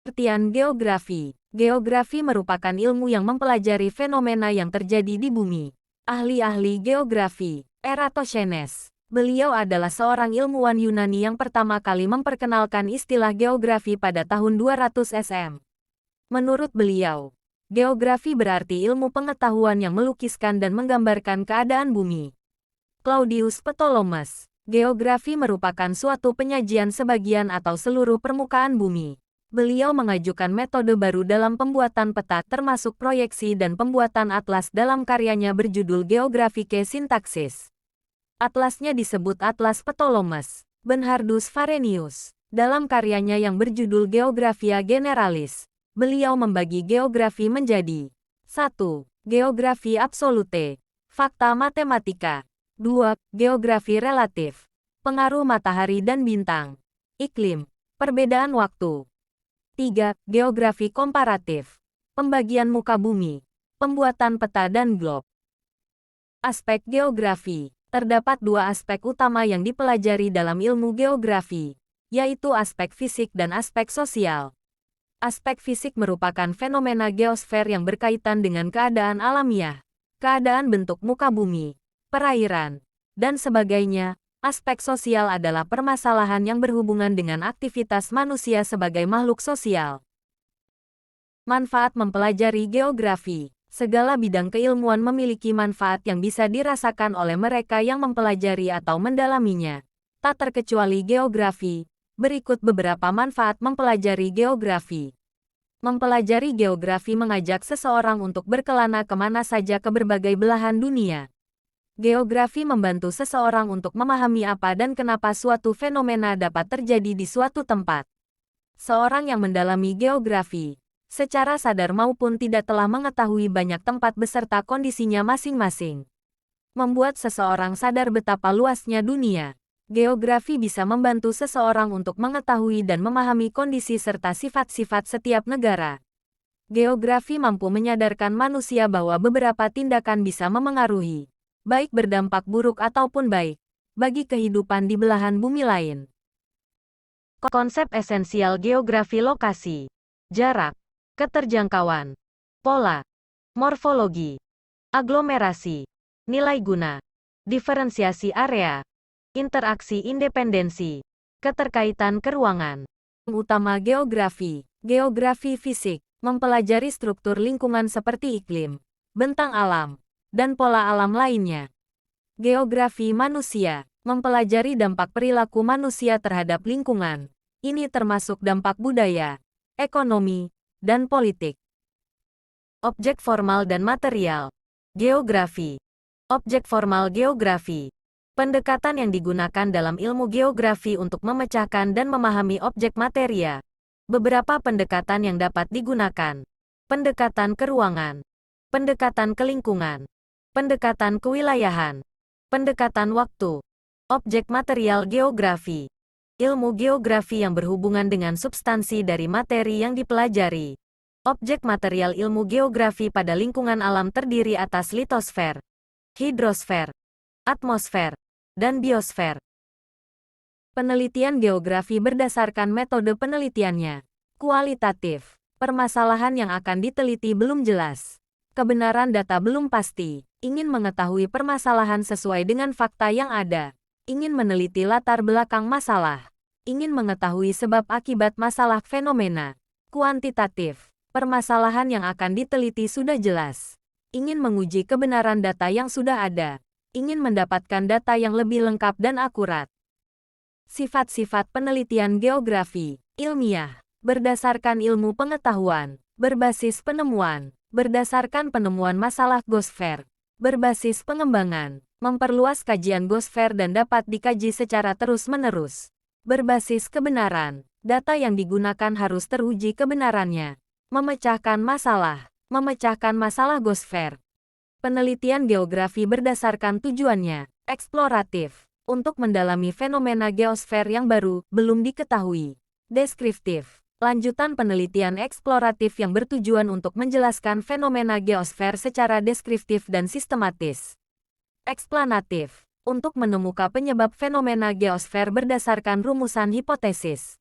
Pengertian geografi. Geografi merupakan ilmu yang mempelajari fenomena yang terjadi di bumi. Ahli-ahli geografi, Eratosthenes. Beliau adalah seorang ilmuwan Yunani yang pertama kali memperkenalkan istilah geografi pada tahun 200 SM. Menurut beliau, geografi berarti ilmu pengetahuan yang melukiskan dan menggambarkan keadaan bumi. Claudius Ptolemaeus. Geografi merupakan suatu penyajian sebagian atau seluruh permukaan bumi. Beliau mengajukan metode baru dalam pembuatan peta termasuk proyeksi dan pembuatan atlas dalam karyanya berjudul Geographike Syntaxis. Atlasnya disebut Atlas Ptolemeus. Bernhardus Varenius. Dalam karyanya yang berjudul Geographia Generalis, beliau membagi geografi menjadi 1. Geografi absolute. Fakta matematika. 2. Geografi relatif. Pengaruh matahari dan bintang. Iklim. Perbedaan waktu. 3. Geografi komparatif. Pembagian muka bumi. Pembuatan peta dan globe. Aspek geografi. Terdapat dua aspek utama yang dipelajari dalam ilmu geografi, yaitu aspek fisik dan aspek sosial. Aspek fisik merupakan fenomena geosfer yang berkaitan dengan keadaan alamiah, keadaan bentuk muka bumi, perairan, dan sebagainya. Aspek sosial adalah permasalahan yang berhubungan dengan aktivitas manusia sebagai makhluk sosial. Manfaat mempelajari geografi. Segala bidang keilmuan memiliki manfaat yang bisa dirasakan oleh mereka yang mempelajari atau mendalaminya. Tak terkecuali geografi. Berikut beberapa manfaat mempelajari geografi. Mempelajari geografi mengajak seseorang untuk berkelana kemana saja ke berbagai belahan dunia. Geografi membantu seseorang untuk memahami apa dan kenapa suatu fenomena dapat terjadi di suatu tempat. Seorang yang mendalami geografi, secara sadar maupun tidak, telah mengetahui banyak tempat beserta kondisinya masing-masing. Membuat seseorang sadar betapa luasnya dunia. Geografi bisa membantu seseorang untuk mengetahui dan memahami kondisi serta sifat-sifat setiap negara. Geografi mampu menyadarkan manusia bahwa beberapa tindakan bisa memengaruhi, baik berdampak buruk ataupun baik, bagi kehidupan di belahan bumi lain. Konsep esensial geografi: lokasi, jarak, keterjangkauan, pola, morfologi, aglomerasi, nilai guna, diferensiasi area, interaksi independensi, keterkaitan keruangan. Utama geografi. Geografi fisik mempelajari struktur lingkungan seperti iklim, bentang alam, dan pola alam lainnya. Geografi manusia mempelajari dampak perilaku manusia terhadap lingkungan. Ini termasuk dampak budaya, ekonomi, dan politik. Objek formal dan material. Geografi. Objek formal geografi. Pendekatan yang digunakan dalam ilmu geografi untuk memecahkan dan memahami objek materia. Beberapa pendekatan yang dapat digunakan. Pendekatan keruangan. Pendekatan kelingkungan. Pendekatan kewilayahan. Pendekatan waktu. Objek material geografi. Ilmu geografi yang berhubungan dengan substansi dari materi yang dipelajari. Objek material ilmu geografi pada lingkungan alam terdiri atas litosfer, hidrosfer, atmosfer, dan biosfer. Penelitian geografi berdasarkan metode penelitiannya. Kualitatif. Permasalahan yang akan diteliti belum jelas. Kebenaran data belum pasti. Ingin mengetahui permasalahan sesuai dengan fakta yang ada. Ingin meneliti latar belakang masalah. Ingin mengetahui sebab akibat masalah fenomena. Kuantitatif. Permasalahan yang akan diteliti sudah jelas. Ingin menguji kebenaran data yang sudah ada. Ingin mendapatkan data yang lebih lengkap dan akurat. Sifat-sifat penelitian geografi. Ilmiah. Berdasarkan ilmu pengetahuan. Berbasis penemuan. Berdasarkan penemuan masalah geosfer. Berbasis pengembangan, memperluas kajian geosfer dan dapat dikaji secara terus-menerus. Berbasis kebenaran, data yang digunakan harus teruji kebenarannya. Memecahkan masalah geosfer. Penelitian geografi berdasarkan tujuannya, eksploratif, untuk mendalami fenomena geosfer yang baru, belum diketahui. Deskriptif. Lanjutan penelitian eksploratif yang bertujuan untuk menjelaskan fenomena geosfer secara deskriptif dan sistematis. Eksplanatif. Untuk menemukan penyebab fenomena geosfer berdasarkan rumusan hipotesis.